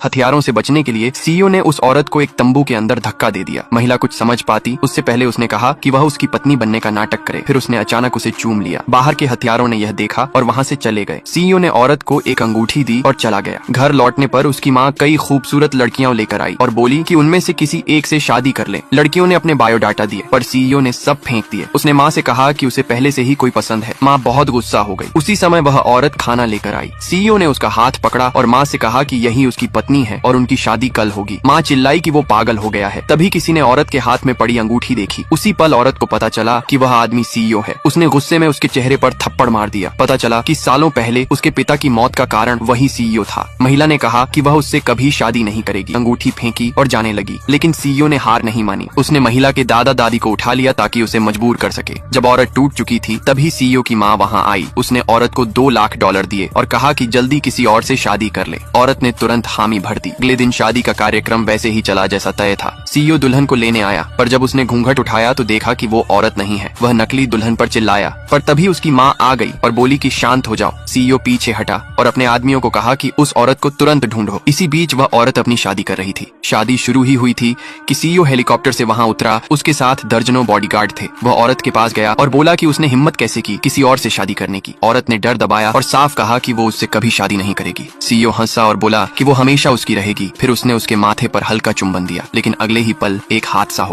हथियारों से बचने के लिए सीईओ ने उस औरत को एक तंबू के अंदर धक्का दे दिया। महिला कुछ समझ पाती उससे पहले उसने कहा कि वह उसकी पत्नी बनने का नाटक करे। फिर उसने अचानक उसे चूम लिया। बाहर के हथियारों ने यह देखा और वहाँ से चले गए। सीईओ ने औरत को एक अंगूठी दी और चला गया। घर लौटने पर उसकी माँ कई खूबसूरत लड़कियां लेकर आई और बोली कि उनमें से किसी एक से शादी कर ले। लड़कियों ने अपने बायोडाटा दिए पर सीईओ ने सब फेंक दिए। उसने माँ से कहा कि उसे पहले से ही कोई पसंद है। माँ बहुत गुस्सा हो गई। उसी समय वह औरत खाना लेकर आई। सीईओ ने उसका हाथ पकड़ा और माँ से कहा कि यही उसकी पत्नी है और उनकी शादी कल होगी। माँ चिल्लाई कि वो पागल हो गया है। तभी किसी ने औरत के हाथ में पड़ी अंगूठी देखी। उसी पल औरत को पता चला कि वह आदमी सीईओ है। उसने गुस्से में उसके चेहरे पर थप्पड़ मार दिया। पता चला कि सालों पहले उसके पिता की मौत का कारण वही सीईओ था। महिला ने कहा कि वह उससे कभी शादी नहीं करेगी। अंगूठी फेंकी और जाने लगी, लेकिन सीईओ ने हार नहीं मानी। उसने महिला के दादा दादी को उठा लिया ताकि उसे मजबूर कर सके। जब औरत टूट चुकी थी तभी सीईओ की माँ वहाँ आई। उसने औरत को $2 लाख दिए और कहा कि जल्दी किसी और से शादी कर ले। औरत ने तुरंत हामी भर दी। अगले दिन शादी का कार्यक्रम वैसे ही चला जैसा तय था। सीईओ दुल्हन को लेने आया पर जब उसने घूंघट उठाया तो देखा कि वो औरत नहीं है। वह नकली दुल्हन पर चिल्लाया पर तभी उसकी माँ आ गई और बोली कि शांत हो जाओ। सीईओ पीछे हटा और अपने आदमियों को कहा कि उस औरत को तुरंत ढूंढो। इसी बीच वह औरत अपनी शादी कर रही थी। शादी शुरू ही हुई थी कि सीईओ हेलीकॉप्टर से वहां उतरा। उसके साथ दर्जनों बॉडीगार्ड थे। वह औरत के पास गया और बोला कि उसने हिम्मत कैसे की किसी और से शादी करने की। औरत ने डर दबाया और साफ कहा कि वो उससे कभी शादी नहीं करेगी। सीईओ हंसा और बोला कि वो हमेशा उसकी रहेगी। फिर उसने उसके माथे पर हल्का चुंबन दिया, लेकिन अगले ही पल एक हादसा हो